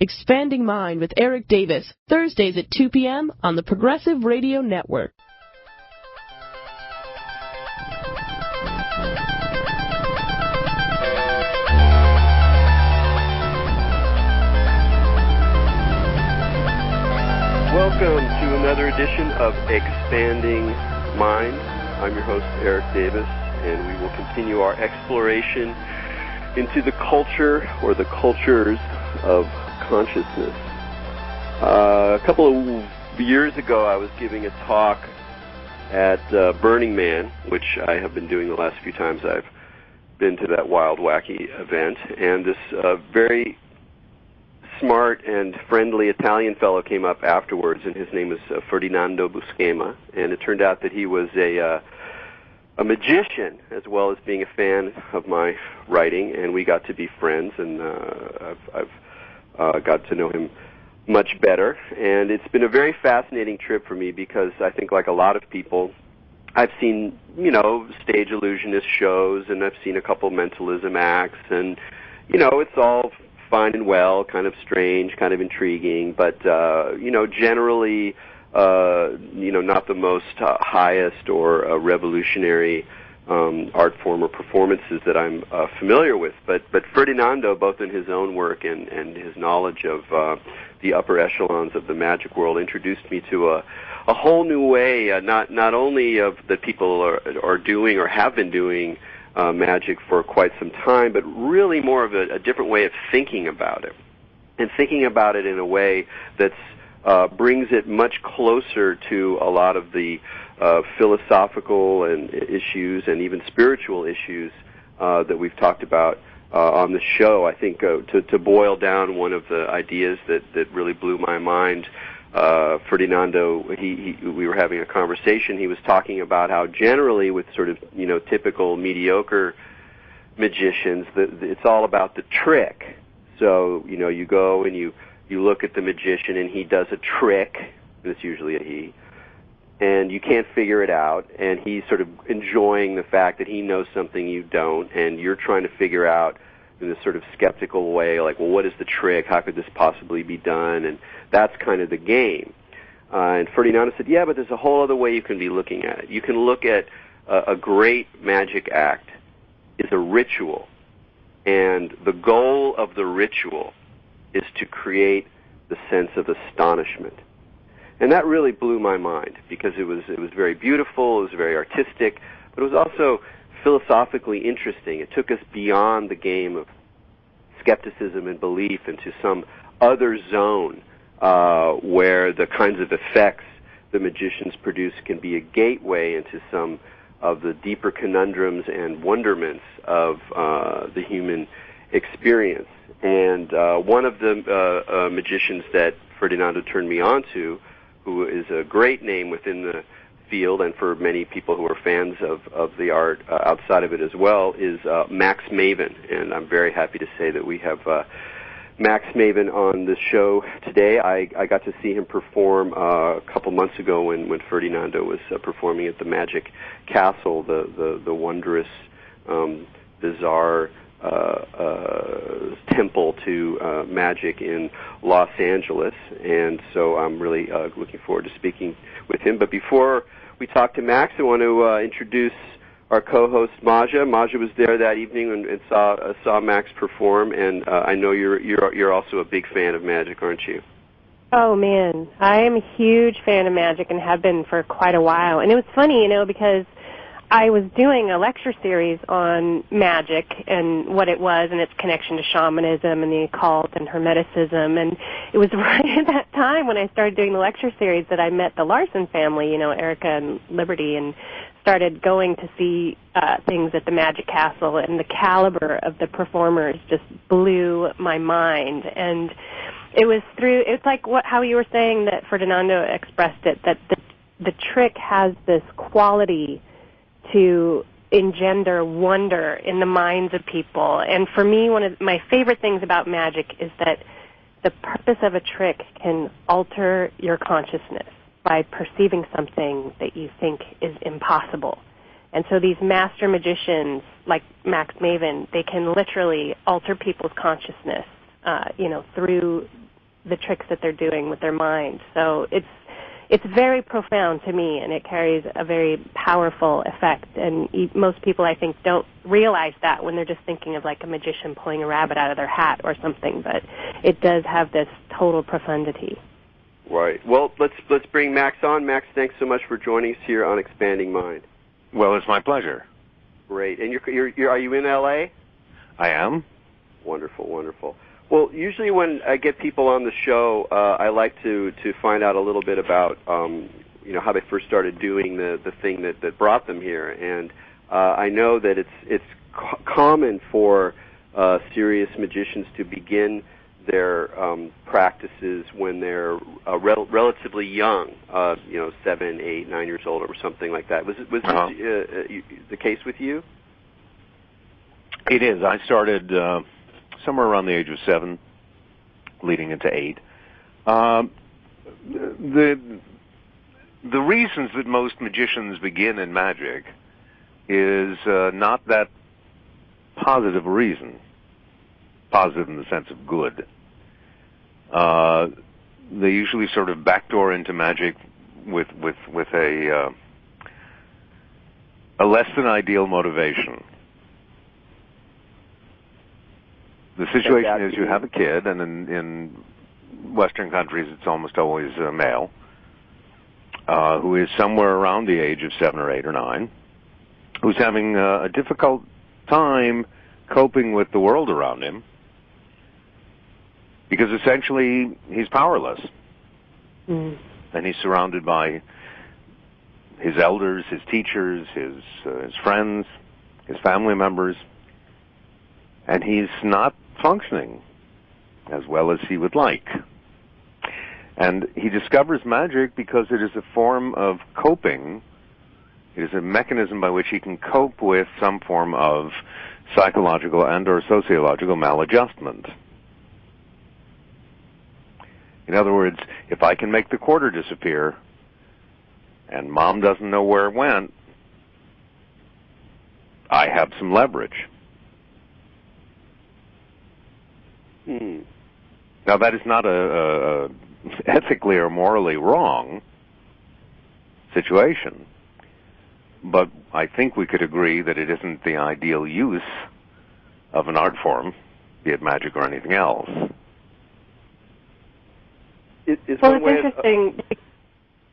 Expanding Mind with Erik Davis, Thursdays at 2 p.m. on the Progressive Radio Network. Welcome to another edition of Expanding Mind. I'm your host, Erik Davis, and we will continue our exploration into the culture or the cultures of consciousness. A couple of years ago, I was giving a talk at Burning Man, which I have been doing the last few times I've been to that wild, wacky event, and this very smart and friendly Italian fellow came up afterwards, and his name was Ferdinando Buscema, and it turned out that he was a magician as well as being a fan of my writing, and we got to be friends, and I've got to know him much better, and it's been a very fascinating trip for me because I think, like a lot of people, I've seen, stage illusionist shows, and I've seen a couple mentalism acts, and, it's all fine and well, kind of strange, kind of intriguing, but, generally, not the most highest or revolutionary art form or performances that I'm familiar with. But Ferdinando, both in his own work and his knowledge of the upper echelons of the magic world, introduced me to a whole new way, not only of that people are doing or have been doing magic for quite some time, but really more of a different way of thinking about it, and thinking about it in a way that's brings it much closer to a lot of the philosophical and issues and even spiritual issues that we've talked about on the show. I think to boil down one of the ideas that really blew my mind, Ferdinando, we were having a conversation. He was talking about how generally with sort of, typical mediocre magicians, it's all about the trick. So, you go and you look at the magician and he does a trick, and it's usually a he, and you can't figure it out, and he's sort of enjoying the fact that he knows something you don't, and you're trying to figure out in this sort of skeptical way, like, well, what is the trick? How could this possibly be done? And that's kind of the game. And Ferdinando said, yeah, but there's a whole other way you can be looking at it. You can look at a great magic act is a ritual, and the goal of the ritual is to create the sense of astonishment. And that really blew my mind because it was very beautiful, it was very artistic, but it was also philosophically interesting. It took us beyond the game of skepticism and belief into some other zone where the kinds of effects the magicians produce can be a gateway into some of the deeper conundrums and wonderments of the human experience. And one of the magicians that Ferdinando turned me on to, who is a great name within the field and for many people who are fans of the art outside of it as well, is Max Maven. And I'm very happy to say that we have Max Maven on the show today. I got to see him perform a couple months ago when Ferdinando was performing at the Magic Castle, the wondrous, bizarre temple to magic in Los Angeles, and so I'm really looking forward to speaking with him. But before we talk to Max, I want to introduce our co-host Maja. Maja was there that evening and saw Max perform, and I know you're also a big fan of magic, aren't you? Oh man, I am a huge fan of magic and have been for quite a while. And it was funny, because I was doing a lecture series on magic and what it was and its connection to shamanism and the occult and hermeticism. And it was right at that time when I started doing the lecture series that I met the Larson family, Erica and Liberty, and started going to see things at the Magic Castle. And the caliber of the performers just blew my mind. And it's like how you were saying that Ferdinando expressed it, that the trick has this quality to engender wonder in the minds of people. And for me, one of my favorite things about magic is that the purpose of a trick can alter your consciousness by perceiving something that you think is impossible. And so these master magicians, like Max Maven, they can literally alter people's consciousness, through the tricks that they're doing with their mind. So it's very profound to me, and it carries a very powerful effect. And most people, I think, don't realize that when they're just thinking of like a magician pulling a rabbit out of their hat or something. But it does have this total profundity. Right. Well, let's bring Max on. Max, thanks so much for joining us here on Expanding Mind. Well, it's my pleasure. Great. And are you in L.A.? I am. Wonderful, wonderful. Well, usually when I get people on the show, I like to find out a little bit about how they first started doing the thing that brought them here. And I know that it's common for serious magicians to begin their practices when they're relatively young, 7, 8, 9 years old, or something like that. Was this the case with you? It is. I started somewhere around the age of 7, leading into 8. The reasons that most magicians begin in magic is not that positive a reason. Positive in the sense of good. They usually sort of backdoor into magic with a less than ideal motivation. The situation is you have a kid, and in Western countries it's almost always a male, who is somewhere around the age of 7 or 8 or 9, who's having a difficult time coping with the world around him, because essentially he's powerless. And he's surrounded by his elders, his teachers, his friends, his family members, and he's not functioning as well as he would like. And he discovers magic because it is a form of coping. It is a mechanism by which he can cope with some form of psychological and or sociological maladjustment. In other words, if I can make the quarter disappear and Mom doesn't know where it went, I have some leverage. Now, that is not a ethically or morally wrong situation, but I think we could agree that it isn't the ideal use of an art form, be it magic or anything else. It's interesting.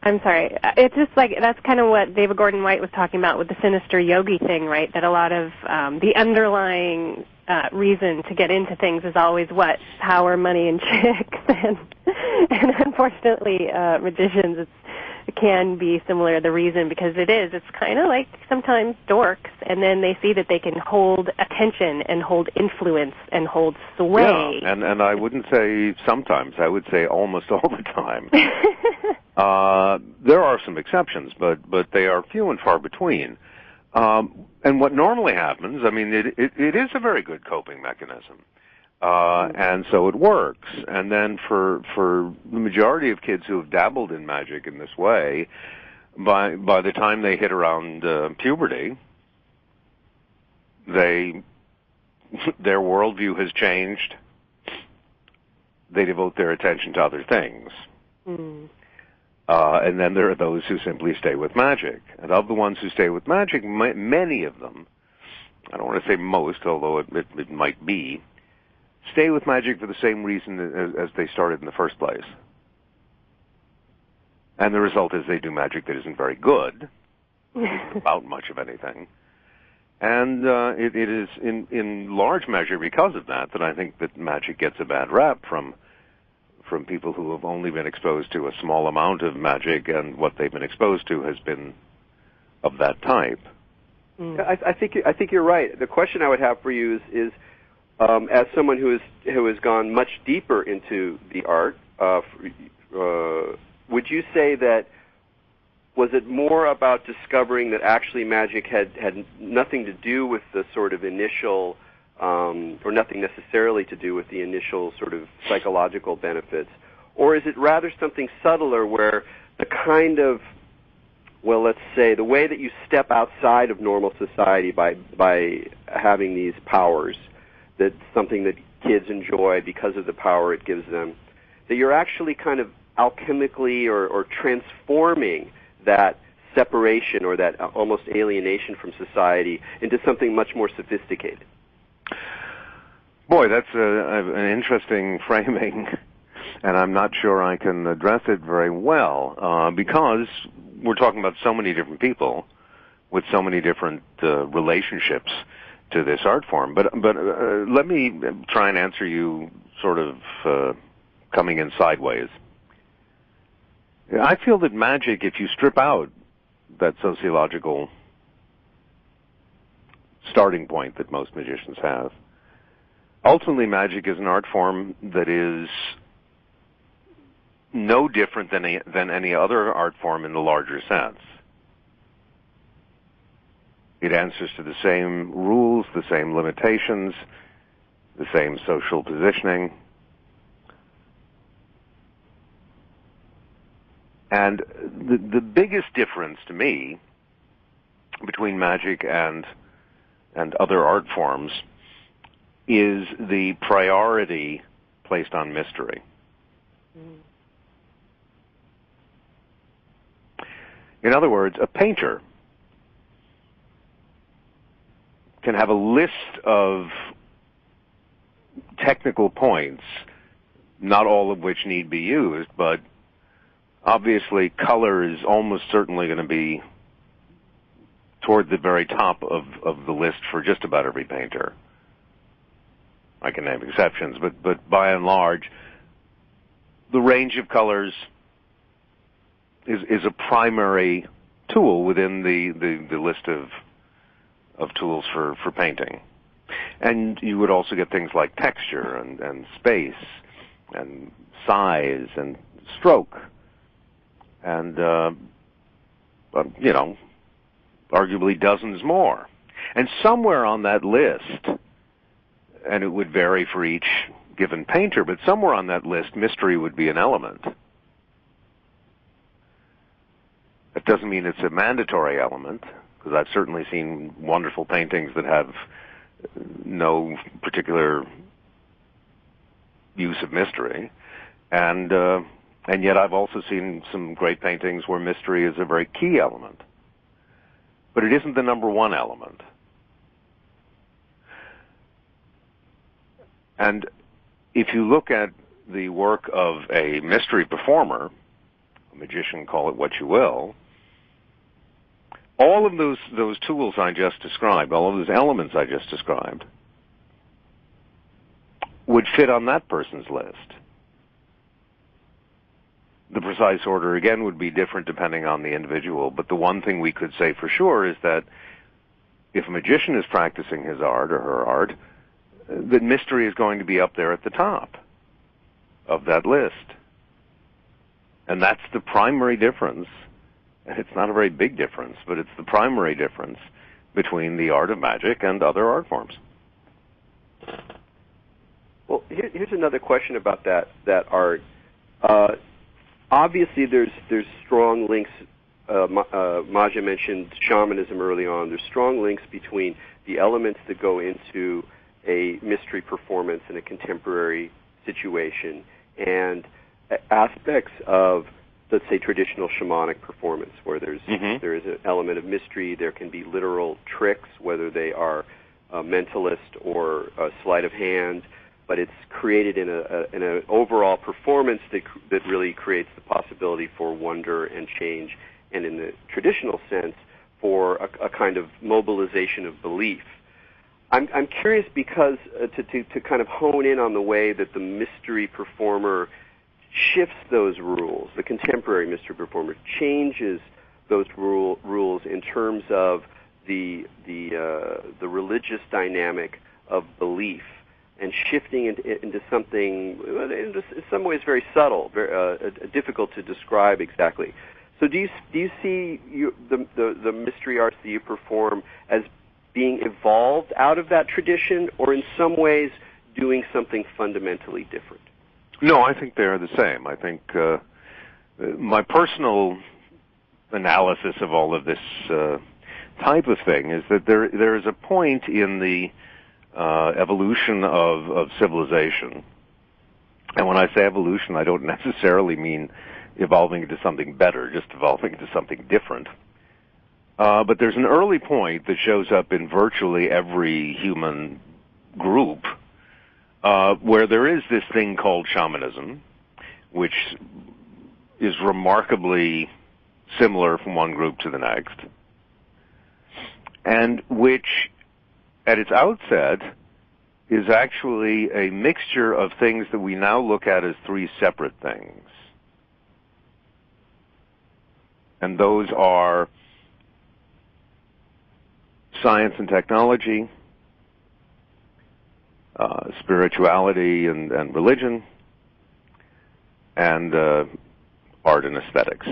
I'm sorry. It's just like that's kind of what David Gordon White was talking about with the sinister yogi thing, right? That a lot of the underlying reason to get into things is always what? Power, money, and chicks. And unfortunately, magicians, it can be similar, the reason, because it's kind of like sometimes dorks, and then they see that they can hold attention and hold influence and hold sway. Yeah, and I wouldn't say sometimes. I would say almost all the time. There are some exceptions, but they are few and far between. And what normally happens, I mean, it is a very good coping mechanism. And so it works. And then for the majority of kids who have dabbled in magic in this way, by the time they hit around puberty, their worldview has changed. They devote their attention to other things. And then there are those who simply stay with magic. And of the ones who stay with magic, many of them, I don't want to say most, although it might be, stay with magic for the same reason as they started in the first place. And the result is they do magic that isn't very good, about much of anything. And it is in large measure because of that I think that magic gets a bad rap from people who have only been exposed to a small amount of magic, and what they've been exposed to has been of that type. I think you're right. The question I would have for you is as someone who has gone much deeper into the art, would you say that was it more about discovering that actually magic had nothing to do with the sort of initial, or nothing necessarily to do with the initial sort of psychological benefits, or is it rather something subtler where the kind of, well, let's say, the way that you step outside of normal society by having these powers, that's something that kids enjoy because of the power it gives them, that you're actually kind of alchemically or transforming that separation or that almost alienation from society into something much more sophisticated. Boy, that's an interesting framing, and I'm not sure I can address it very well, because we're talking about so many different people with so many different relationships to this art form. But let me try and answer you sort of coming in sideways. I feel that magic, if you strip out that sociological starting point that most magicians have, ultimately magic is an art form that is no different than any other art form in the larger sense. It answers to the same rules, the same limitations, the same social positioning. And the biggest difference to me between magic and other art forms is the priority placed on mystery. In other words, a painter can have a list of technical points, not all of which need be used, but obviously color is almost certainly going to be toward the very top of the list for just about every painter. I can name exceptions, but by and large, the range of colors is a primary tool within the list of tools for painting. And you would also get things like texture and space and size and stroke and, arguably dozens more. And somewhere on that list, and it would vary for each given painter, but somewhere on that list, mystery would be an element. That doesn't mean it's a mandatory element, because I've certainly seen wonderful paintings that have no particular use of mystery, and yet I've also seen some great paintings where mystery is a very key element. But it isn't the number one element. And if you look at the work of a mystery performer, a magician, call it what you will, all of those tools I just described, all of those elements I just described, would fit on that person's list. The precise order, again, would be different depending on the individual, but the one thing we could say for sure is that if a magician is practicing his art or her art, the mystery is going to be up there at the top of that list. And that's the primary difference. It's not a very big difference, but it's the primary difference between the art of magic and other art forms. Well, here's another question about that art. Obviously, there's strong links. Maja mentioned shamanism early on. There's strong links between the elements that go into a mystery performance in a contemporary situation and aspects of, let's say, traditional shamanic performance, where there is an element of mystery. There can be literal tricks, whether they are a mentalist or a sleight of hand, but it's created in an overall performance that really creates the possibility for wonder and change, and in the traditional sense, for a kind of mobilization of belief. I'm curious because to kind of hone in on the way that the mystery performer shifts those rules. The contemporary mystery performer changes those rules in terms of the religious dynamic of belief, and shifting into something in some ways very subtle, very difficult to describe exactly. So do you see the mystery arts that you perform as being evolved out of that tradition, or in some ways doing something fundamentally different? No, I think they're the same. I think my personal analysis of all of this type of thing is that there is a point in the evolution of civilization And when I say evolution, I don't necessarily mean evolving into something better, just evolving into something different. But there's an early point that shows up in virtually every human group where there is this thing called shamanism, which is remarkably similar from one group to the next, and which, at its outset, is actually a mixture of things that we now look at as three separate things. And those are science and technology, spirituality and religion, and art and aesthetics.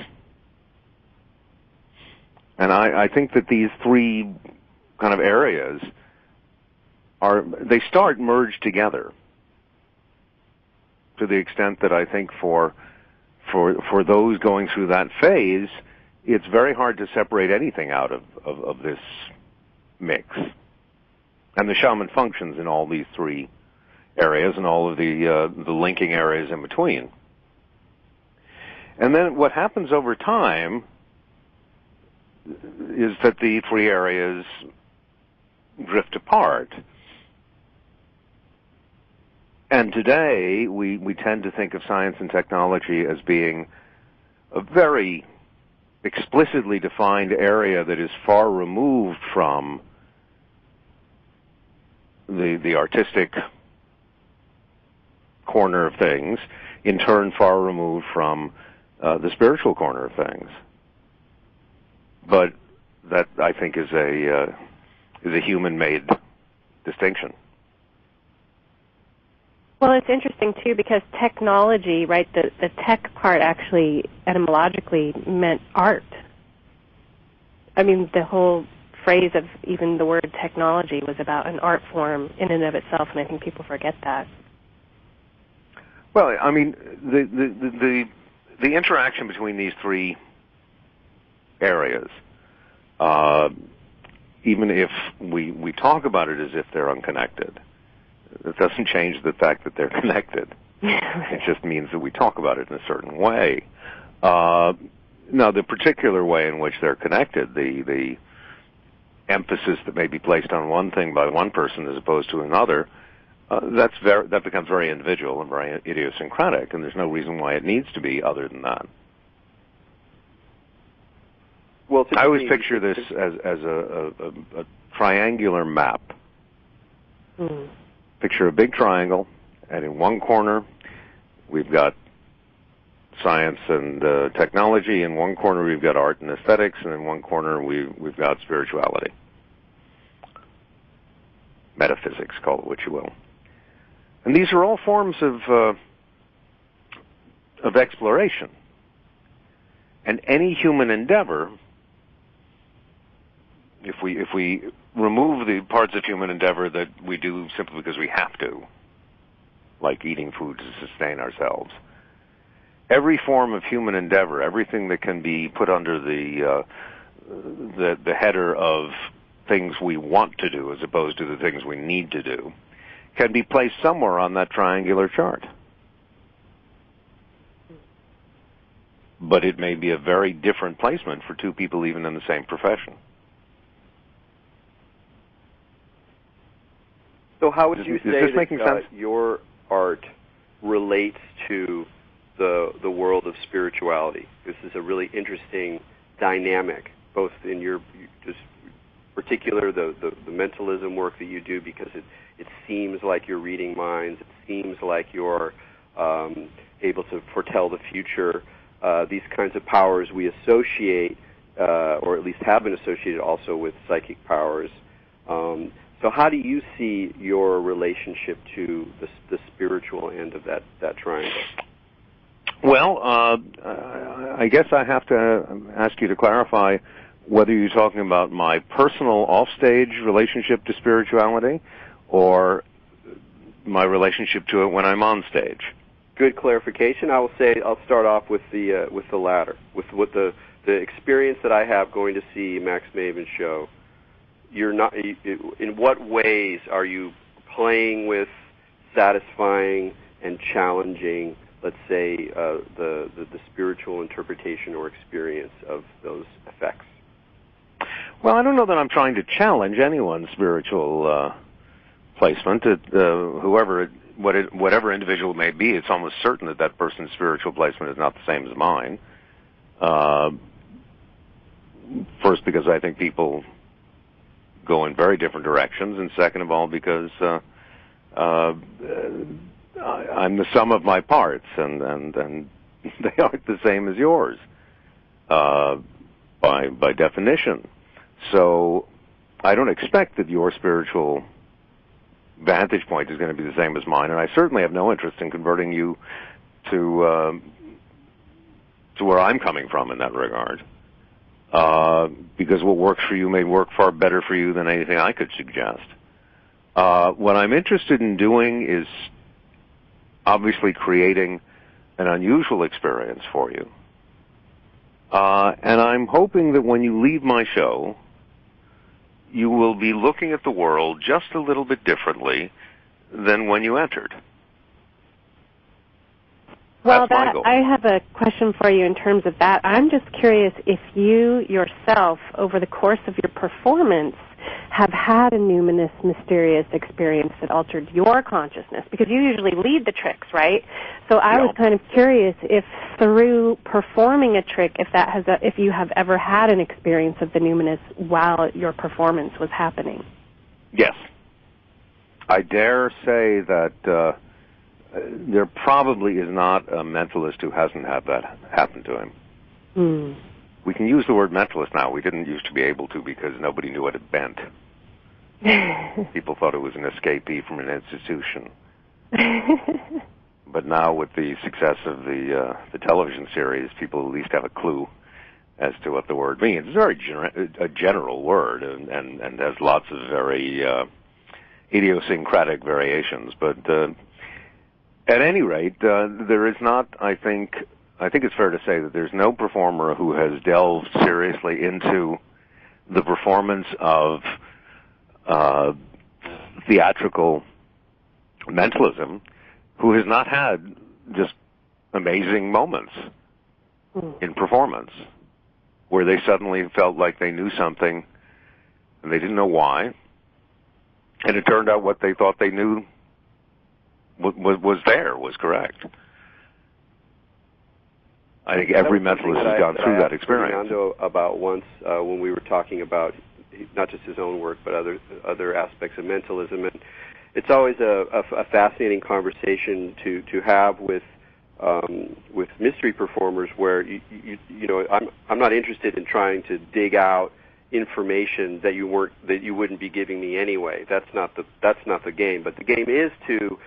And I think that these three kind of areas they start merged together to the extent that I think for those going through that phase, it's very hard to separate anything out of this mix. And the shaman functions in all these three areas and all of the linking areas in between. And then what happens over time is that the three areas drift apart. And today, we tend to think of science and technology as being a very explicitly defined area that is far removed from the artistic corner of things, in turn far removed from the spiritual corner of things. But that, I think, is a human-made distinction. Well, it's interesting, too, because technology, right, the tech part actually etymologically meant art. I mean, the whole phrase of even the word technology was about an art form in and of itself, and I think people forget that. Well, I mean, the interaction between these three areas, even if we talk about it as if they're unconnected, it doesn't change the fact that they're connected. It just means that we talk about it in a certain way. Now, the particular way in which they're connected, the emphasis that may be placed on one thing by one person as opposed to another, that becomes very individual and very idiosyncratic, and there's no reason why it needs to be other than that. Well, I always picture this as a triangular map. Mm. Picture a big triangle, and in one corner we've got science and technology, in one corner we've got art and aesthetics, and in one corner we've got spirituality. Metaphysics, call it what you will. And these are all forms of exploration. And any human endeavor, if we remove the parts of human endeavor that we do simply because we have to, like eating food to sustain ourselves, every form of human endeavor, everything that can be put under the header of things we want to do as opposed to the things we need to do, can be placed somewhere on that triangular chart. But it may be a very different placement for two people even in the same profession. So how would you say that your art relates to the world of spirituality? This is a really interesting dynamic, both in your just particular the mentalism work that you do, because it seems like you're reading minds. It seems like you're able to foretell the future. These kinds of powers we associate, or at least have been associated also with psychic powers. So how do you see your relationship to the spiritual end of that triangle? Well, I guess I have to ask you to clarify whether you're talking about my personal offstage relationship to spirituality or my relationship to it when I'm on stage. Good clarification. I'll start off with the latter, with what the experience that I have going to see Max Maven's show. In what ways are you playing with, satisfying, and challenging, let's say, the spiritual interpretation or experience of those effects? Well, I don't know that I'm trying to challenge anyone's spiritual placement. Whatever individual it may be, it's almost certain that that person's spiritual placement is not the same as mine. First, because I think people go in very different directions, and second of all, because I'm the sum of my parts, and they aren't the same as yours by definition. So I don't expect that your spiritual vantage point is going to be the same as mine, and I certainly have no interest in converting you to where I'm coming from in that regard. Because what works for you may work far better for you than anything I could suggest. What I'm interested in doing is obviously creating an unusual experience for you. And I'm hoping that when you leave my show, you will be looking at the world just a little bit differently than when you entered. Well, I have a question for you in terms of that. I'm just curious if you yourself, over the course of your performance, have had a numinous, mysterious experience that altered your consciousness, because you usually lead the tricks, right? So I was kind of curious if through performing a trick, if you have ever had an experience of the numinous while your performance was happening. Yes. I dare say that there probably is not a mentalist who hasn't had that happen to him. Mm. We can use the word mentalist now. We didn't used to be able to because nobody knew what it meant. People thought it was an escapee from an institution. But now with the success of the television series, people at least have a clue as to what the word means. It's a very a general word and has lots of very idiosyncratic variations. But at any rate, there is not, I think it's fair to say that there's no performer who has delved seriously into the performance of theatrical mentalism who has not had just amazing moments in performance where they suddenly felt like they knew something and they didn't know why, and it turned out what they thought they knew was correct. I think every mentalist has gone through that experience. Fernando about once when we were talking about not just his own work but other aspects of mentalism, and it's always a fascinating conversation to have with mystery performers where you know I'm not interested in trying to dig out information that you wouldn't be giving me anyway. That's not the game. But the game is to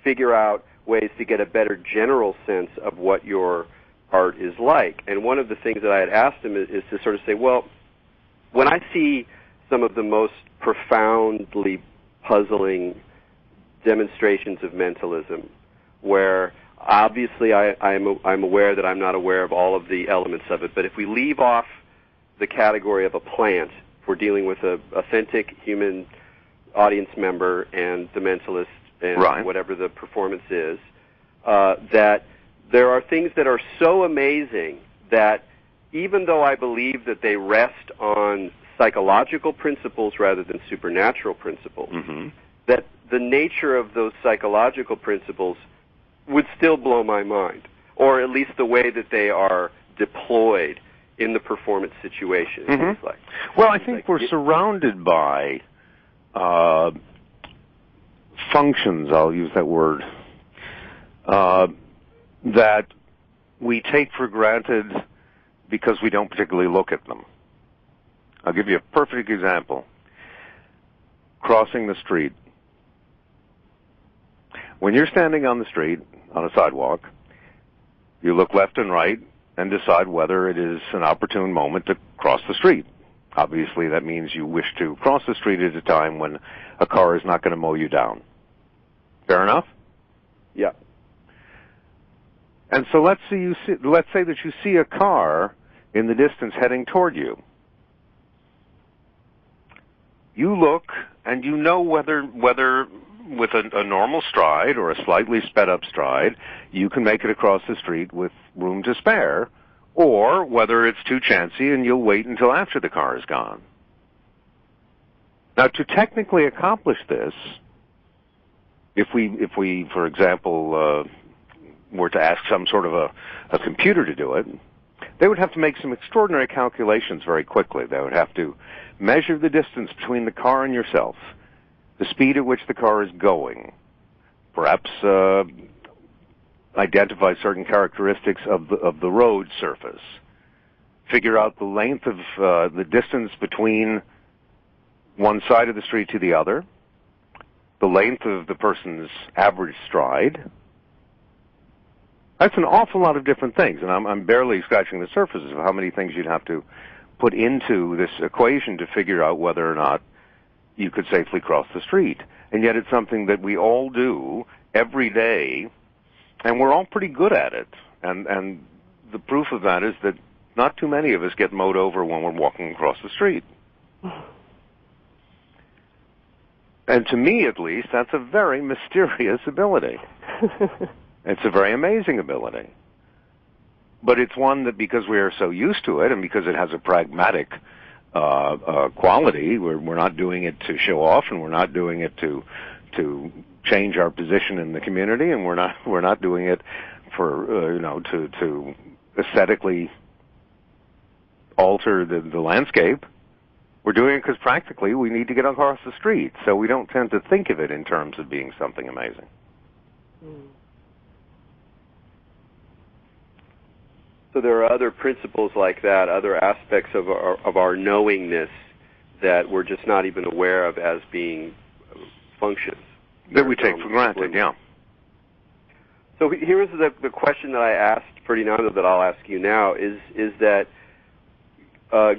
figure out ways to get a better general sense of what your art is like. And one of the things that I had asked him is to sort of say, well, when I see some of the most profoundly puzzling demonstrations of mentalism, where obviously I'm aware that I'm not aware of all of the elements of it, but if we leave off the category of a plant, if we're dealing with an authentic human audience member and the mentalist and whatever the performance is, that there are things that are so amazing that even though I believe that they rest on psychological principles rather than supernatural principles, that the nature of those psychological principles would still blow my mind, or at least the way that they are deployed in the performance situation. Well, I think we're surrounded by functions, I'll use that word, that we take for granted because we don't particularly look at them. I'll give you a perfect example. Crossing the street. When you're standing on the street, on a sidewalk, you look left and right and decide whether it is an opportune moment to cross the street. Obviously, that means you wish to cross the street at a time when a car is not going to mow you down. Fair enough? Yeah. And so let's say that you see a car in the distance heading toward you. You look and you know whether with a normal stride or a slightly sped up stride, you can make it across the street with room to spare, or whether it's too chancy and you'll wait until after the car is gone. Now, to technically accomplish this, if we, for example, were to ask some sort of a computer to do it, they would have to make some extraordinary calculations very quickly. They would have to measure the distance between the car and yourself, the speed at which the car is going, perhaps identify certain characteristics of the road surface, figure out the length of the distance between one side of the street to the other, the length of the person's average stride. That's an awful lot of different things, and I'm barely scratching the surface of how many things you'd have to put into this equation to figure out whether or not you could safely cross the street. And yet it's something that we all do every day, and we're all pretty good at it. And the proof of that is that not too many of us get mowed over when we're walking across the street. And to me, at least, that's a very mysterious ability. It's a very amazing ability. But it's one that, because we are so used to it and because it has a pragmatic quality, we're not doing it to show off, and we're not doing it to change our position in the community, and we're not doing it for to aesthetically alter the landscape. We're doing it because practically we need to get across the street, so we don't tend to think of it in terms of being something amazing. So there are other principles like that, other aspects of our knowingness that we're just not even aware of as being functions. That we take for granted, yeah. So here is the question that I asked Ferdinando that I'll ask you now, is that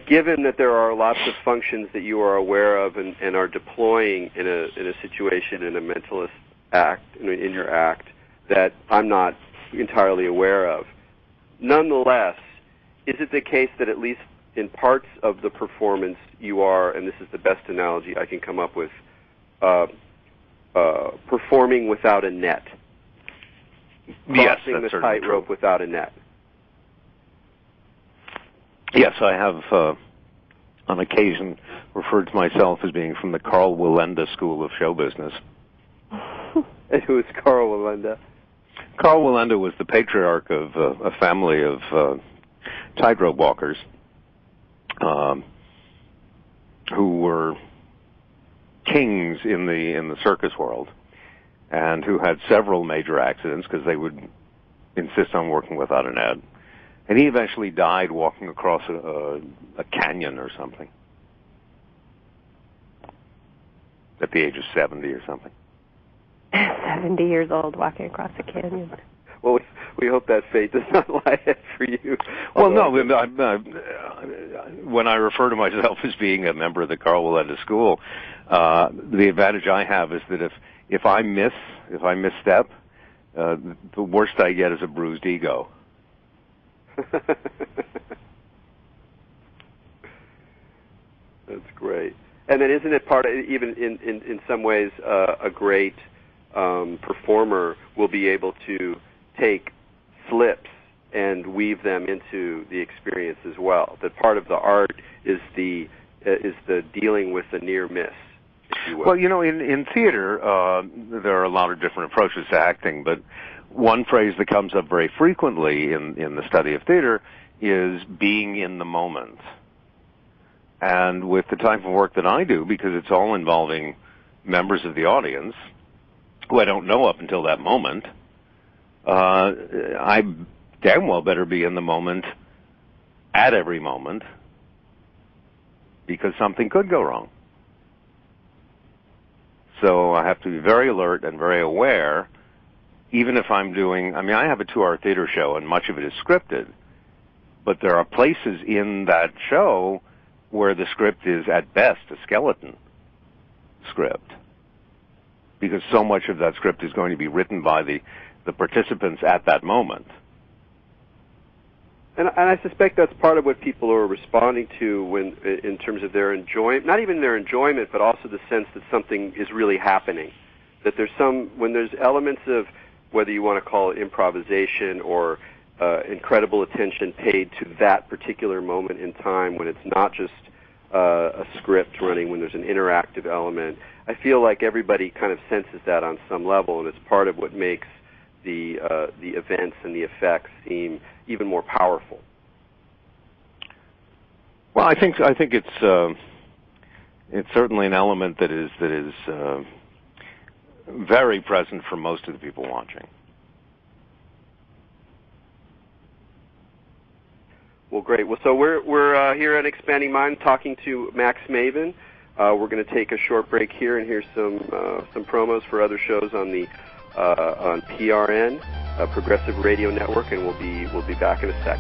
given that there are lots of functions that you are aware of and are deploying in a situation, in a mentalist act, in your act, that I'm not entirely aware of, nonetheless, is it the case that at least in parts of the performance you are, and this is the best analogy I can come up with, performing without a net? Crossing the tightrope without a net. Yes, I have on occasion referred to myself as being from the Carl Wallenda School of Show Business. And who is Carl Wallenda? Carl Wallenda was the patriarch of a family of tightrope walkers who were kings in the circus world, and who had several major accidents because they would insist on working without a net. And he eventually died walking across a canyon or something at the age of 70 or something. 70 years old walking across a canyon. Well, we hope that fate does not lie ahead for you. Well, no, when I refer to myself as being a member of the Carl Wallenda School, the advantage I have is that if I misstep, the worst I get is a bruised ego. That's great. And then isn't it part of, even in some ways, a great performer will be able to take slips and weave them into the experience as well? That part of the art is the dealing with the near miss, if you will. Well, in theater, there are a lot of different approaches to acting, but one phrase that comes up very frequently in the study of theater is being in the moment. And with the type of work that I do, because it's all involving members of the audience who I don't know up until that moment, I damn well better be in the moment at every moment, because something could go wrong. So I have to be very alert and very aware, even if I'm doing, I have a 2-hour theater show and much of it is scripted, but there are places in that show where the script is at best a skeleton script, because so much of that script is going to be written by the participants at that moment. And I suspect that's part of what people are responding to when, in terms of their enjoyment, not even their enjoyment, but also the sense that something is really happening, that when there's elements of, whether you want to call it improvisation or incredible attention paid to that particular moment in time, when it's not just a script running, when there's an interactive element, I feel like everybody kind of senses that on some level, and it's part of what makes the events and the effects seem even more powerful. Well, I think it's certainly an element that is very present for most of the people watching. Well, great. Well, so we're here at Expanding Mind talking to Max Maven. We're going to take a short break here and hear some promos for other shows on PRN, Progressive Radio Network, and we'll be back in a sec.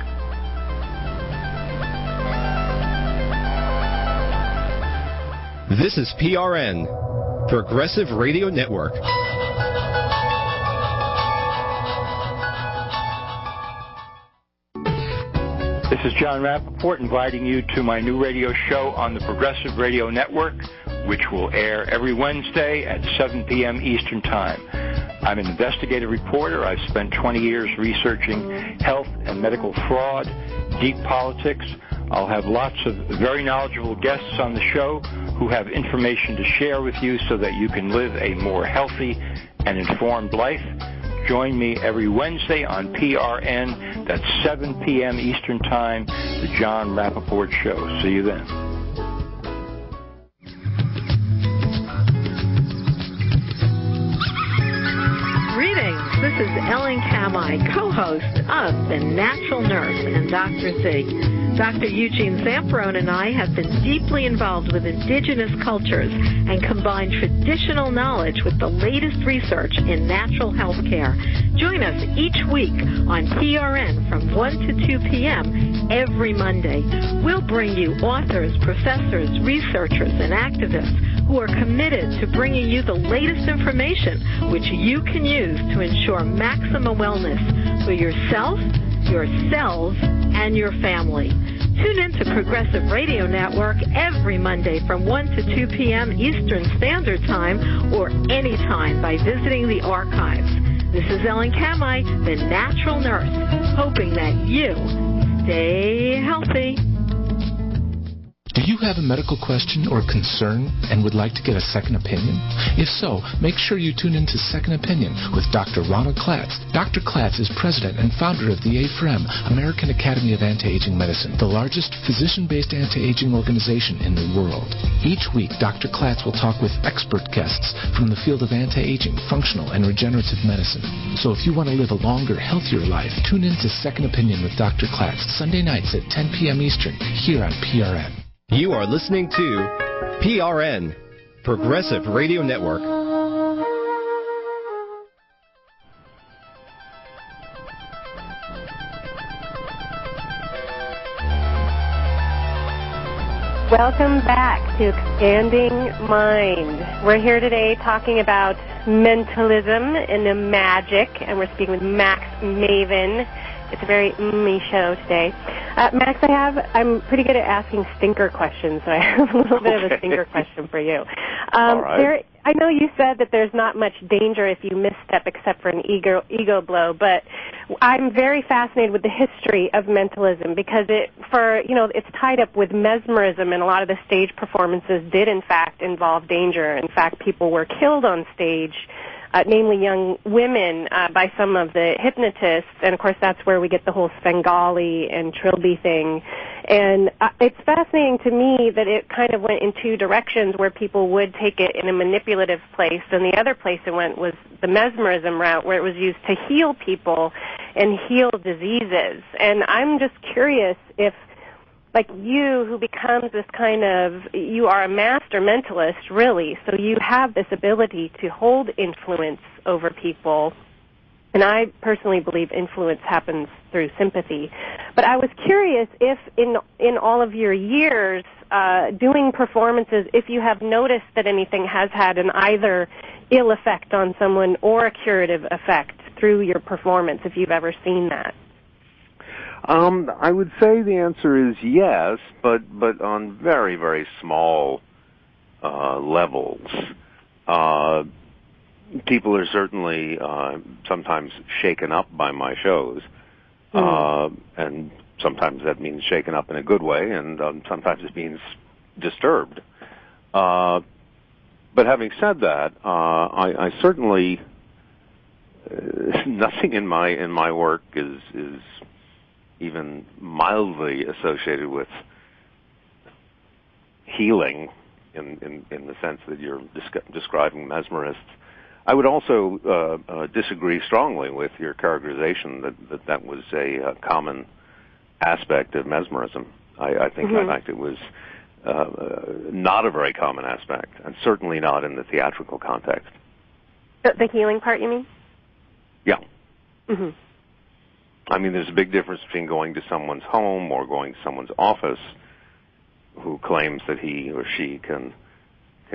This is PRN, Progressive Radio Network. This is John Rappaport inviting you to my new radio show on the Progressive Radio Network, which will air every Wednesday at 7 p.m. Eastern Time. I'm an investigative reporter. I've spent 20 years researching health and medical fraud, deep politics. I'll have lots of very knowledgeable guests on the show who have information to share with you so that you can live a more healthy and informed life. Join me every Wednesday on PRN. That's 7 p.m. Eastern Time, The John Rappaport Show. See you then. Greetings. This is Ellen Kamai, co-host of The Natural Nurse and Dr. Z. Dr. Eugene Zamperone and I have been deeply involved with indigenous cultures and combined traditional knowledge with the latest research in natural health care. Join us each week on PRN from 1 to 2 p.m. every Monday. We'll bring you authors, professors, researchers, and activists who are committed to bringing you the latest information which you can use to ensure maximum wellness for yourself, your cells, and your family. Tune in to Progressive Radio Network every Monday from 1 to 2 p.m. Eastern Standard Time or anytime by visiting the archives. This is Ellen Kamai, the Natural Nurse, hoping that you stay healthy. Do you have a medical question or concern and would like to get a second opinion? If so, make sure you tune in to Second Opinion with Dr. Ronald Klatz. Dr. Klatz is president and founder of the AFREM, American Academy of Anti-Aging Medicine, the largest physician-based anti-aging organization in the world. Each week, Dr. Klatz will talk with expert guests from the field of anti-aging, functional, and regenerative medicine. So if you want to live a longer, healthier life, tune in to Second Opinion with Dr. Klatz, Sunday nights at 10 p.m. Eastern, here on PRN. You are listening to PRN, Progressive Radio Network. Welcome back to Expanding Mind. We're here today talking about mentalism and magic, and we're speaking with Max Maven. It's a very me show today. Max, I'm pretty good at asking stinker questions, so I have a little bit of a stinker question for you. All right. I know you said that there's not much danger if you misstep except for an ego blow, but I'm very fascinated with the history of mentalism because it's tied up with mesmerism, and a lot of the stage performances did in fact involve danger. In fact, people were killed on stage, namely young women, by some of the hypnotists, and of course that's where we get the whole Svengali and Trilby thing. And it's fascinating to me that it kind of went in two directions, where people would take it in a manipulative place, and the other place it went was the mesmerism route, where it was used to heal people and heal diseases. And I'm just curious if, like you, who becomes this kind of, you are a master mentalist, really, so you have this ability to hold influence over people. And I personally believe influence happens through sympathy. But I was curious if in all of your years doing performances, if you have noticed that anything has had an either ill effect on someone or a curative effect through your performance, if you've ever seen that. I would say the answer is yes, but on very, very small levels. people are certainly sometimes shaken up by my shows, and sometimes that means shaken up in a good way, and sometimes it means disturbed. But having said that, I certainly nothing in my work is even mildly associated with healing in the sense that you're describing mesmerists. I would also disagree strongly with your characterization that was a common aspect of mesmerism. I think, in fact, it was not a very common aspect, and certainly not in the theatrical context. The healing part, you mean? Yeah. Mm-hmm. I mean, there's a big difference between going to someone's home or going to someone's office who claims that he or she can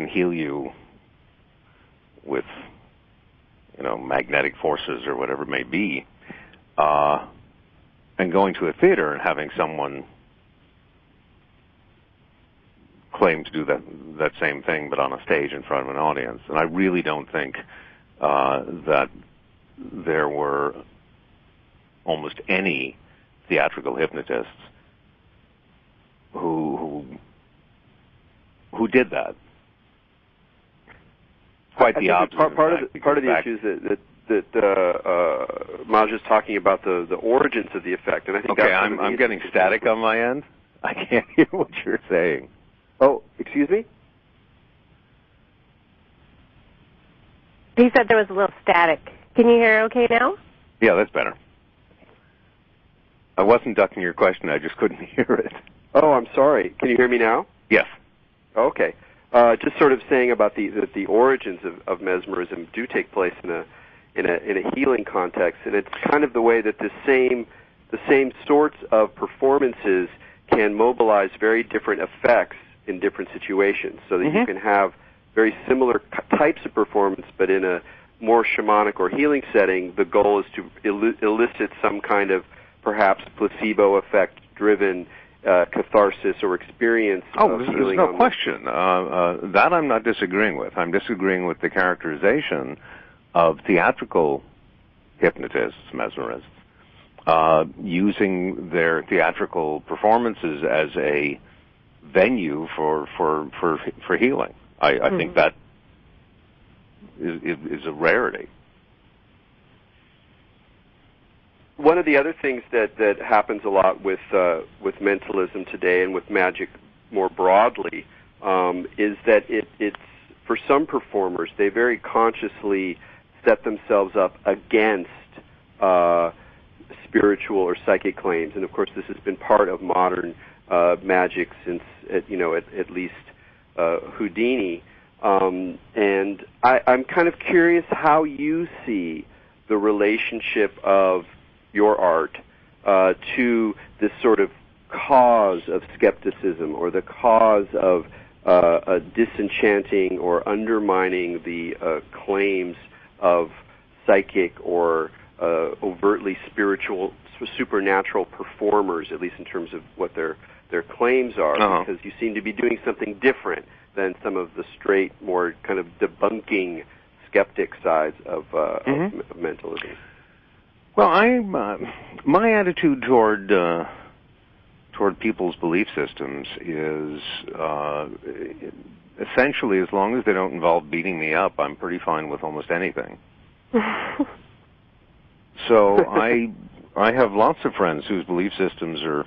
heal you with, magnetic forces or whatever it may be, and going to a theater and having someone claim to do that same thing but on a stage in front of an audience. And I really don't think that there were almost any theatrical hypnotists who did that. Quite the opposite. Part of the issue is that Maj is talking about the origins of the effect, and I think. Okay, I'm getting static on my end. I can't hear what you're saying. Oh, excuse me? He said there was a little static. Can you hear okay now? Yeah, that's better. I wasn't ducking your question. I just couldn't hear it. Oh, I'm sorry. Can you hear me now? Yes. Okay. Just sort of saying about the origins of mesmerism do take place in a healing context, and it's kind of the way that the same sorts of performances can mobilize very different effects in different situations, so that you can have very similar types of performance, but in a more shamanic or healing setting, the goal is to elicit some kind of perhaps placebo effect-driven catharsis or experience of healing. There's no question. That I'm not disagreeing with. I'm disagreeing with the characterization of theatrical hypnotists, mesmerists, using their theatrical performances as a venue for healing. I think that is a rarity. One of the other things that happens a lot with mentalism today and with magic more broadly is that it's for some performers, they very consciously set themselves up against spiritual or psychic claims, and of course this has been part of modern magic since at least Houdini. And I'm kind of curious how you see the relationship of your art to this sort of cause of skepticism, or the cause of disenchanting or undermining the claims of psychic or overtly spiritual, supernatural performers, at least in terms of what their claims are, because you seem to be doing something different than some of the straight, more kind of debunking skeptic sides of mentalism. Well, my attitude toward people's belief systems is essentially, as long as they don't involve beating me up, I'm pretty fine with almost anything. So I have lots of friends whose belief systems are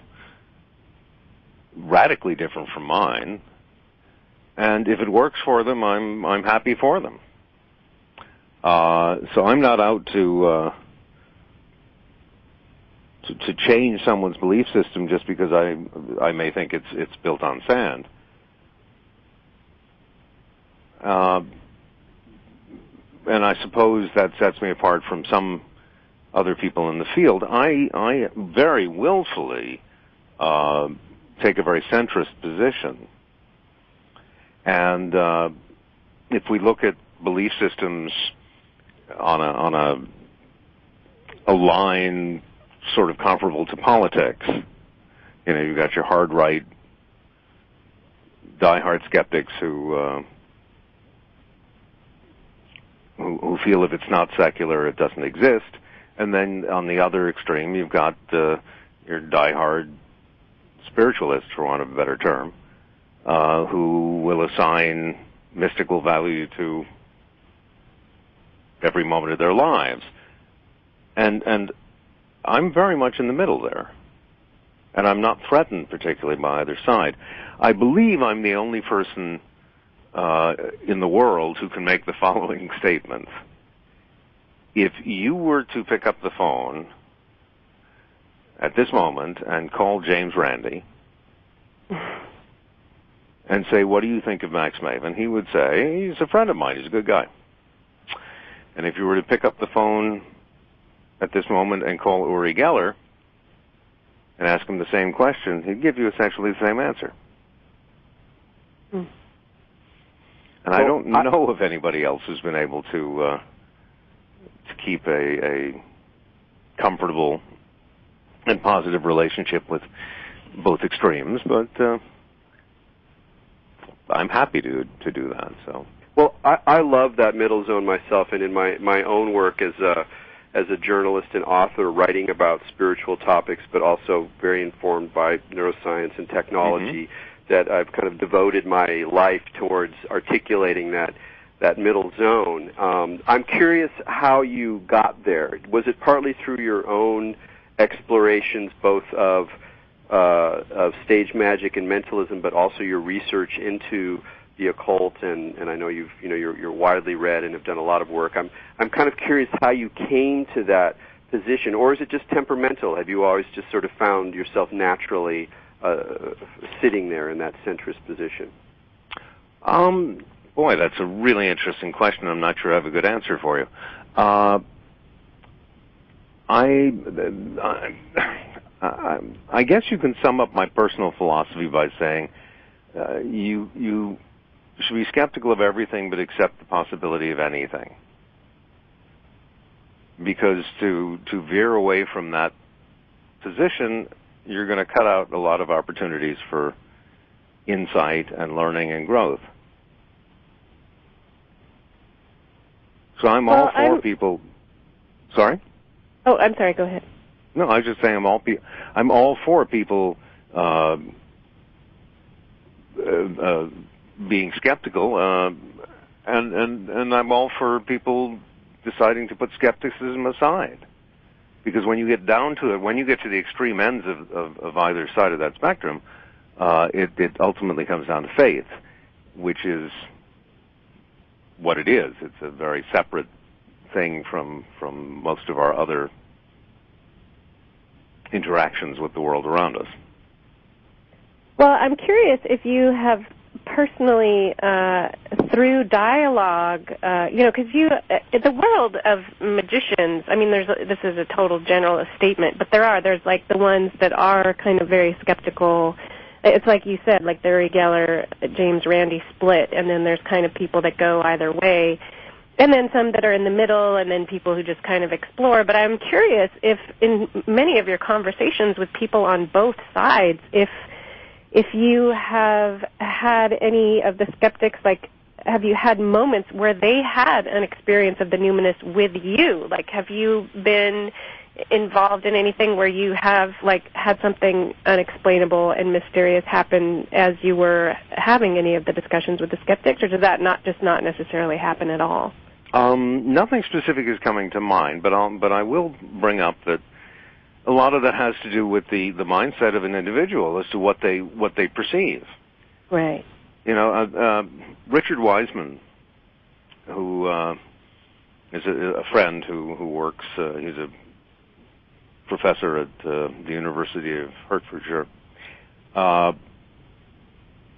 radically different from mine, and if it works for them, I'm happy for them. So I'm not out to change someone's belief system just because I may think it's built on sand. And I suppose that sets me apart from some other people in the field. I very willfully take a very centrist position. And if we look at belief systems on a line sort of comparable to politics, you've got your hard right, diehard skeptics who who feel if it's not secular, it doesn't exist. And then on the other extreme, you've got your diehard spiritualists, for want of a better term, who will assign mystical value to every moment of their lives. And I'm very much in the middle there. And I'm not threatened particularly by either side. I believe I'm the only person in the world who can make the following statement. If you were to pick up the phone at this moment and call James Randi and say, what do you think of Max Maven? He would say, he's a friend of mine, he's a good guy. And if you were to pick up the phone at this moment and call Uri Geller and ask him the same question, he'd give you essentially the same answer. And I don't know of anybody else who's been able to keep a comfortable and positive relationship with both extremes, but I'm happy to do that. So, well, I love that middle zone myself, and in my own work as a journalist and author, writing about spiritual topics, but also very informed by neuroscience and technology. That I've kind of devoted my life towards articulating that middle zone. I'm curious how you got there. Was it partly through your own explorations, both of stage magic and mentalism, but also your research into the occult? And I know you're widely read and have done a lot of work. I'm kind of curious how you came to that position, or is it just temperamental? Have you always just sort of found yourself naturally sitting there in that centrist position? Boy, that's a really interesting question. I'm not sure I have a good answer for you. I guess you can sum up my personal philosophy by saying you should be skeptical of everything but accept the possibility of anything. Because to veer away from that position, you're going to cut out a lot of opportunities for insight and learning and growth. So I'm all for people. Sorry? Oh, I'm sorry. Go ahead. No, I was just saying I'm all for people being skeptical, and I'm all for people deciding to put skepticism aside. Because when you get down to it, when you get to the extreme ends of either side of that spectrum, it ultimately comes down to faith, which is what it is. It's a very separate thing from most of our other interactions with the world around us. Well, I'm curious if you have personally, through dialogue, because the world of magicians, I mean, this is a total generalist statement, but there's like the ones that are kind of very skeptical. It's like you said, like the Uri Geller, James Randi split, and then there's kind of people that go either way, and then some that are in the middle, and then people who just kind of explore. But I'm curious if in many of your conversations with people on both sides, if you have had any of the skeptics, like, have you had moments where they had an experience of the numinous with you? Like, have you been involved in anything where you have, like, had something unexplainable and mysterious happen as you were having any of the discussions with the skeptics, or does that not necessarily happen at all? Nothing specific is coming to mind, but I will bring up that a lot of that has to do with the mindset of an individual as to what they perceive. Right. Richard Wiseman, who is a friend who works, he's a professor at the University of Hertfordshire, and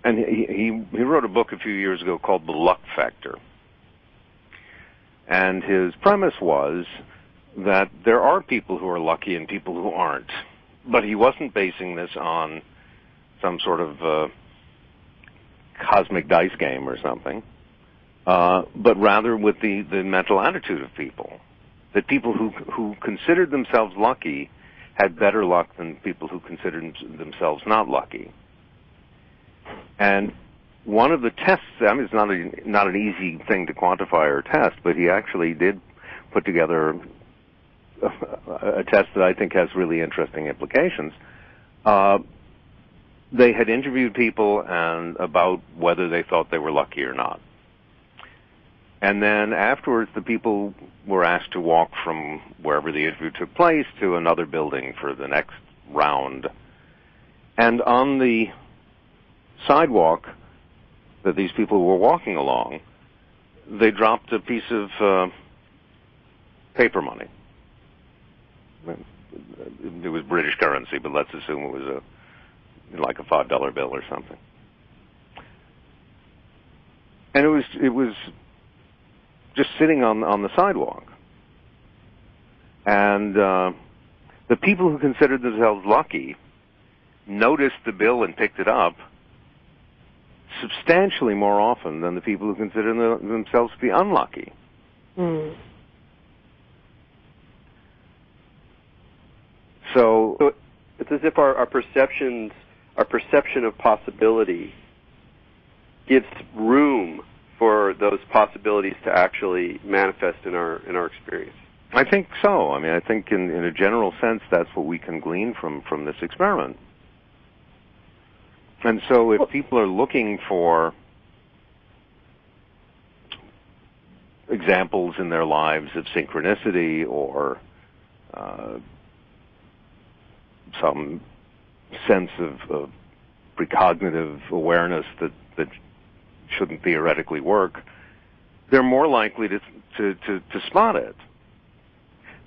he wrote a book a few years ago called The Luck Factor. And his premise was that there are people who are lucky and people who aren't. But he wasn't basing this on some sort of cosmic dice game or something, but rather with the mental attitude of people. That people who considered themselves lucky had better luck than people who considered themselves not lucky. And one of the tests, I mean, it's not an easy thing to quantify or test, but he actually did put together a test that I think has really interesting implications. They had interviewed people and about whether they thought they were lucky or not. And then afterwards, the people were asked to walk from wherever the interview took place to another building for the next round. And on the sidewalk that these people were walking along, they dropped a piece of paper money. It was British currency, but let's assume it was like a $5 bill or something. And it was just sitting on the sidewalk. And the people who considered themselves lucky noticed the bill and picked it up substantially more often than the people who consider themselves to be unlucky. Mm. So it's as if our perception of possibility gives room for those possibilities to actually manifest in our experience. I think so. I mean, I think in a general sense, that's what we can glean from this experiment. And so if people are looking for examples in their lives of synchronicity or some sense of precognitive awareness that shouldn't theoretically work, they're more likely to spot it.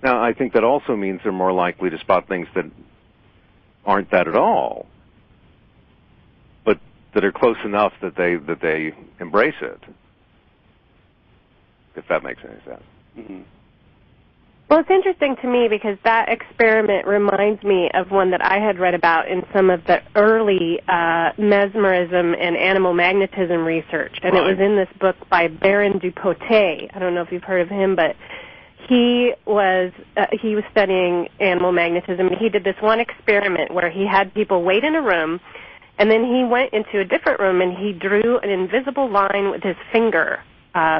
Now, I think that also means they're more likely to spot things that aren't that at all, but that are close enough that they embrace it, if that makes any sense. Mm-hmm. Well, it's interesting to me because that experiment reminds me of one that I had read about in some of the early mesmerism and animal magnetism research. And It was in this book by Baron Dupotet. I don't know if you've heard of him, but he was studying animal magnetism, and he did this one experiment where he had people wait in a room, and then he went into a different room and he drew an invisible line with his finger,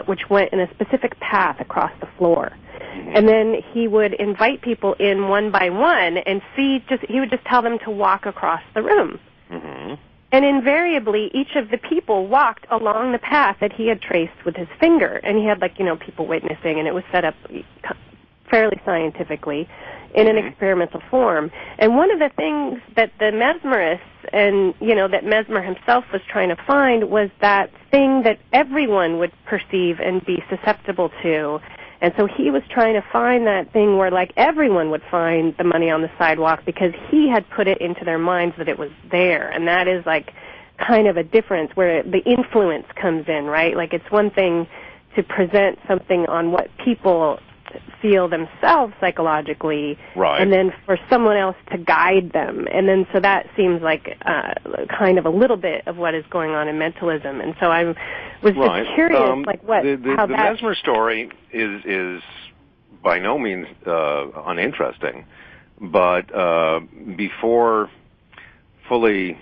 which went in a specific path across the floor. And then he would invite people in one by one and he would just tell them to walk across the room. Mm-hmm. And invariably, each of the people walked along the path that he had traced with his finger. And he had, people witnessing, and it was set up fairly scientifically in an experimental form. And one of the things that the mesmerists and, that Mesmer himself was trying to find was that thing that everyone would perceive and be susceptible to. And so he was trying to find that thing where, everyone would find the money on the sidewalk because he had put it into their minds that it was there. And that is, kind of a difference where the influence comes in, right? It's one thing to present something on what people feel themselves psychologically, right, and then for someone else to guide them. And then so that seems like kind of a little bit of what is going on in mentalism. And so I was just curious, how the Mesmer story is by no means uninteresting, but before fully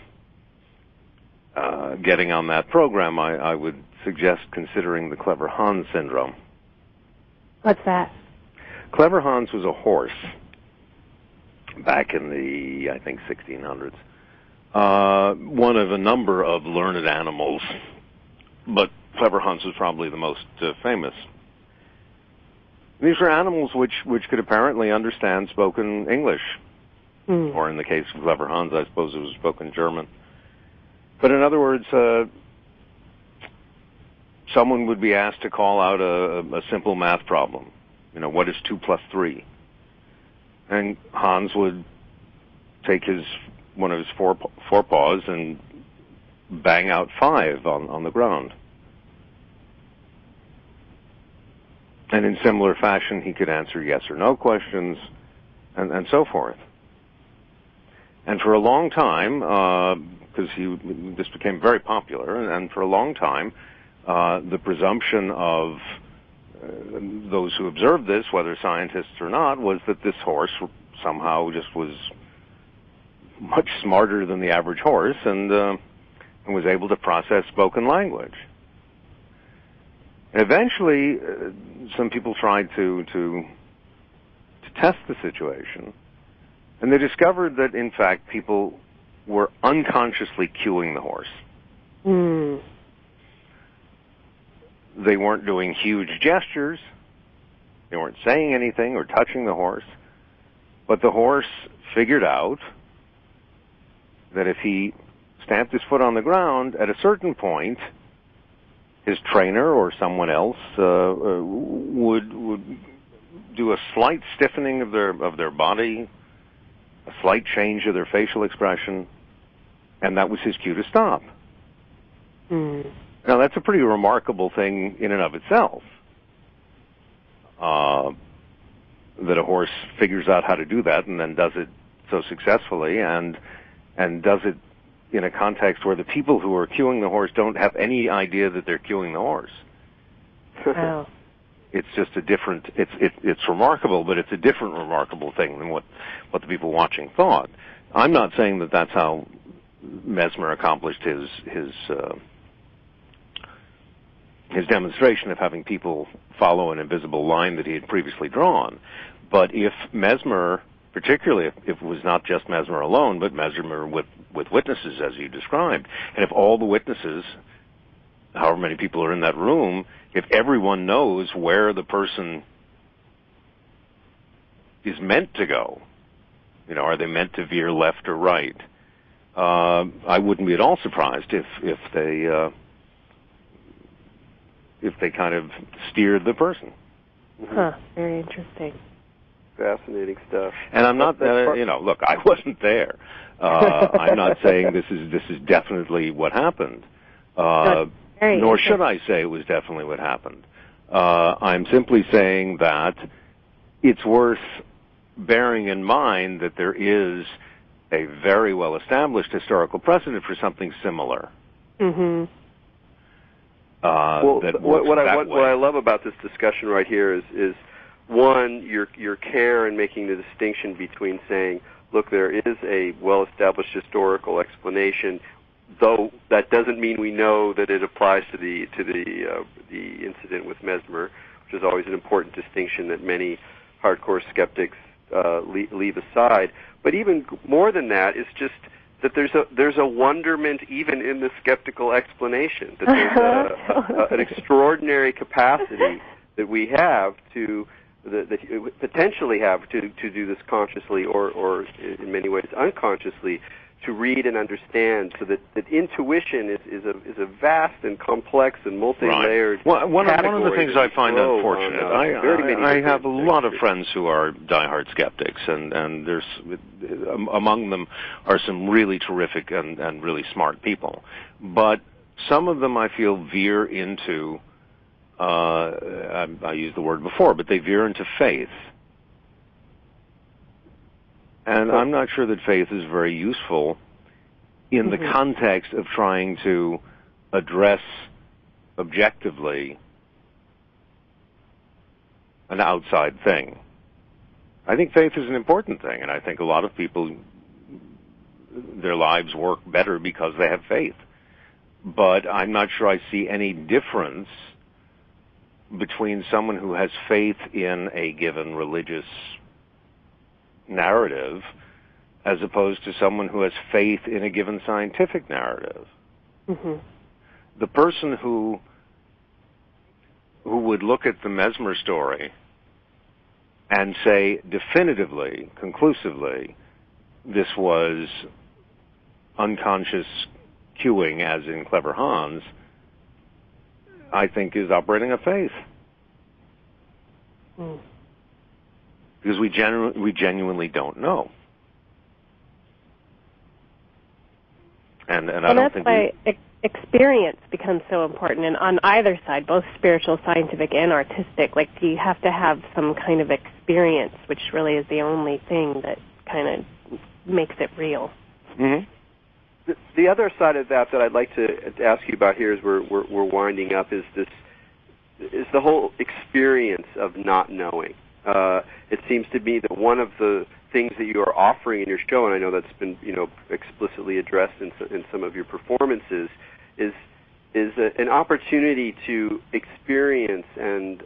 getting on that program, I would suggest considering the Clever Hans syndrome. What's that? Clever Hans was a horse back in the, I think, 1600s. One of a number of learned animals, but Clever Hans was probably the most famous. These were animals which could apparently understand spoken English, or in the case of Clever Hans, I suppose it was spoken German. But in other words, someone would be asked to call out a simple math problem. What is 2 plus 3? And Hans would take one of his forepaws and bang out 5 on the ground. And in similar fashion, he could answer yes or no questions, and so forth. And for a long time, because this became very popular, and for a long time, the presumption of those who observed this, whether scientists or not, was that this horse somehow just was much smarter than the average horse, and and was able to process spoken language. And eventually, some people tried to test the situation, and they discovered that, in fact, people were unconsciously cueing the horse. Mm. They weren't doing huge gestures. They weren't saying anything or touching the horse. But the horse figured out that if he stamped his foot on the ground, at a certain point, his trainer or someone else would do a slight stiffening of their body, a slight change of their facial expression, and that was his cue to stop. Mm. Now, that's a pretty remarkable thing in and of itself, that a horse figures out how to do that and then does it so successfully, and does it in a context where the people who are cueing the horse don't have any idea that they're cueing the horse. Wow. It's just a different, it's remarkable, but it's a different remarkable thing than what the people watching thought. I'm not saying that that's how Mesmer accomplished his demonstration of having people follow an invisible line that he had previously drawn. But if Mesmer, particularly if it was not just Mesmer alone, but Mesmer with witnesses, as you described, and if all the witnesses, however many people are in that room, if everyone knows where the person is meant to go, are they meant to veer left or right? I wouldn't be at all surprised if they kind of steered the person. Huh. Very interesting. Fascinating stuff. And I'm not, look, I wasn't there. I'm not saying this is definitely what happened. Nor should I say it was definitely what happened. I'm simply saying that it's worth bearing in mind that there is a very well-established historical precedent for something similar. Mm-hmm. What I love about this discussion right here is one, your care in making the distinction between saying, look, there is a well-established historical explanation, though that doesn't mean we know that it applies to the incident with Mesmer, which is always an important distinction that many hardcore skeptics leave aside. But even more than that, it's just that there's a wonderment even in the skeptical explanation, that there's an extraordinary capacity that we have that potentially have to do this consciously or in many ways unconsciously, to read and understand, so that intuition is a vast and complex and multi-layered One of the things I find unfortunate, I have a lot of friends who are diehard skeptics, and there's among them are some really terrific and really smart people. But some of them I feel veer into, I used the word before, but they veer into faith. And I'm not sure that faith is very useful in the context of trying to address objectively an outside thing. I think faith is an important thing, and I think a lot of people, their lives work better because they have faith. But I'm not sure I see any difference between someone who has faith in a given religious narrative as opposed to someone who has faith in a given scientific narrative. Mm-hmm. The person who would look at the Mesmer story and say definitively, conclusively, this was unconscious cueing, as in Clever Hans, I think is operating a faith. Mm. Because we genuinely don't know. And I don't think that's why experience becomes so important, and on either side, both spiritual, scientific, and artistic, like you have to have some kind of experience, which really is the only thing that kind of makes it real. Mm-hmm. The other side of that I'd like to ask you about here, as we're winding up, is the whole experience of not knowing. It seems to me that one of the things that you are offering in your show, and I know that's been explicitly addressed in some of your performances, is an opportunity to experience and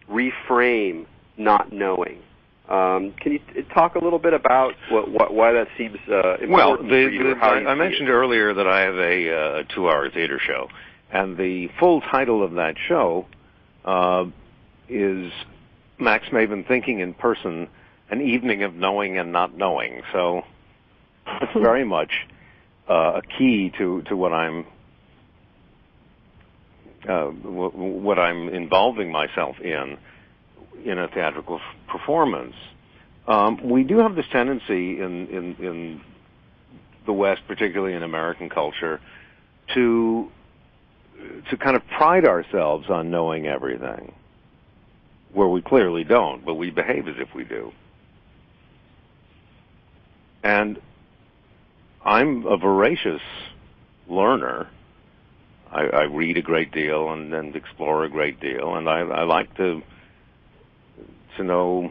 reframe not knowing. Can you talk a little bit about why that seems important for you? I mentioned earlier that I have a 2-hour theater show, and the full title of that show is Max Maven Thinking in Person, an Evening of Knowing and Not Knowing. So it's very much a key to what I'm involving myself in a theatrical performance. We do have this tendency in the West, particularly in American culture, to kind of pride ourselves on knowing everything, where we clearly don't, but we behave as if we do. And I'm a voracious learner. I read a great deal and explore a great deal, and I like to know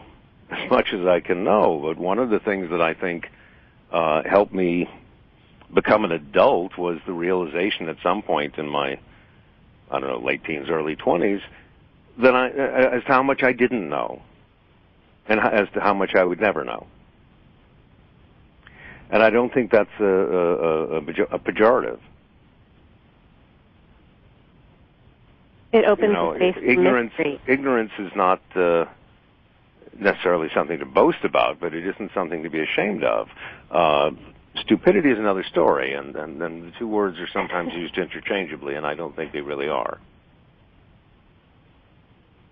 as much as I can know. But one of the things that I think helped me become an adult was the realization at some point in my, late teens, early 20s, that as to how much I didn't know, and as to how much I would never know. And I don't think that's a pejorative. It opens the space for mystery. Ignorance is not necessarily something to boast about, but it isn't something to be ashamed of. Stupidity is another story, and the two words are sometimes used interchangeably, and I don't think they really are.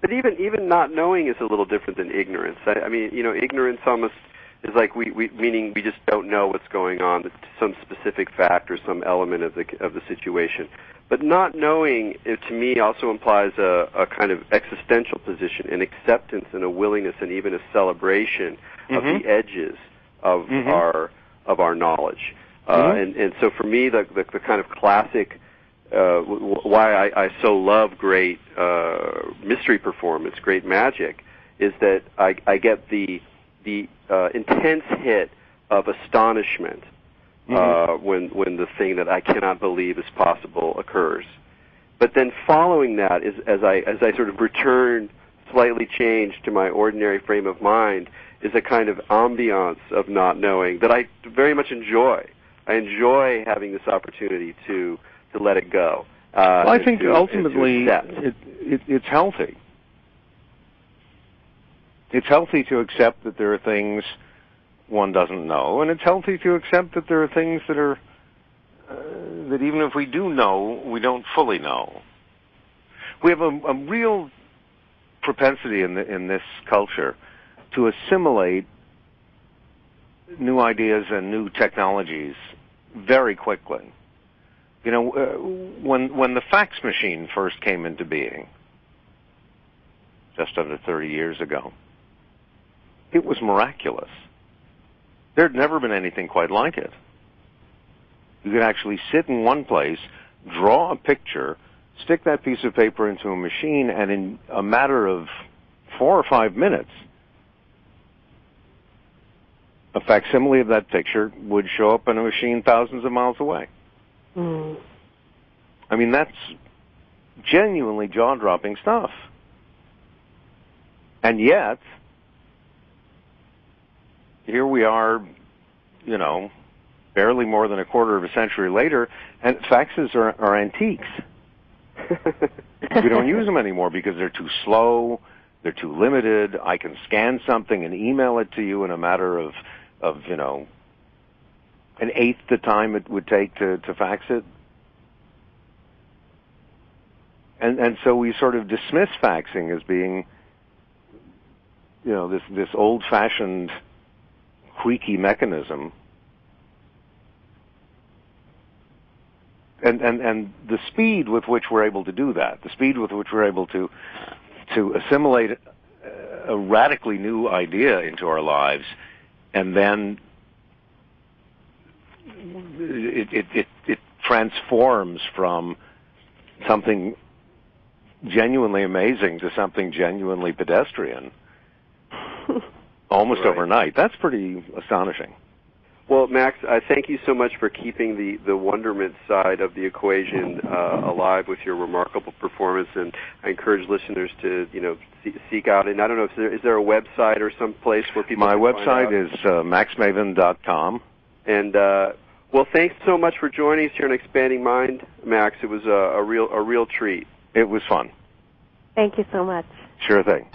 But even not knowing is a little different than ignorance. I mean, ignorance almost is like meaning we just don't know what's going on, some specific fact or some element of the situation. But not knowing, to me, also implies a kind of existential position, an acceptance and a willingness and even a celebration of the edges of our knowledge. And so for me, the kind of classic why I so love great mystery performance, great magic, is that I get the intense hit of astonishment when the thing that I cannot believe is possible occurs. But then following that is as I sort of return, slightly changed to my ordinary frame of mind, is a kind of ambiance of not knowing that I very much enjoy. I enjoy having this opportunity to let it go. Well, I think ultimately it's healthy. It's healthy to accept that there are things one doesn't know, and it's healthy to accept that there are things that are that even if we do know, we don't fully know. We have a real propensity in this culture to assimilate new ideas and new technologies very quickly. When the fax machine first came into being, just under 30 years ago, it was miraculous. There had never been anything quite like it. You could actually sit in one place, draw a picture, stick that piece of paper into a machine, and in a matter of 4 or 5 minutes, a facsimile of that picture would show up in a machine thousands of miles away. I mean, that's genuinely jaw-dropping stuff. And yet, here we are, barely more than a quarter of a century later, and faxes are antiques. We don't use them anymore because they're too slow, they're too limited. I can scan something and email it to you in a matter of an eighth the time it would take to fax it. And so we sort of dismiss faxing as being, this old-fashioned, creaky mechanism. And the speed with which we're able to do that, the speed with which we're able to assimilate a radically new idea into our lives, and then it transforms from something genuinely amazing to something genuinely pedestrian. almost overnight. That's pretty astonishing. Well, Max, I thank you so much for keeping the wonderment side of the equation alive with your remarkable performance, and I encourage listeners to, seek out. And I don't know, is there a website or some place where people My can website find out? is maxmaven.com. And well, thanks so much for joining us here on Expanding Mind, Max. It was a real treat. It was fun. Thank you so much. Sure thing.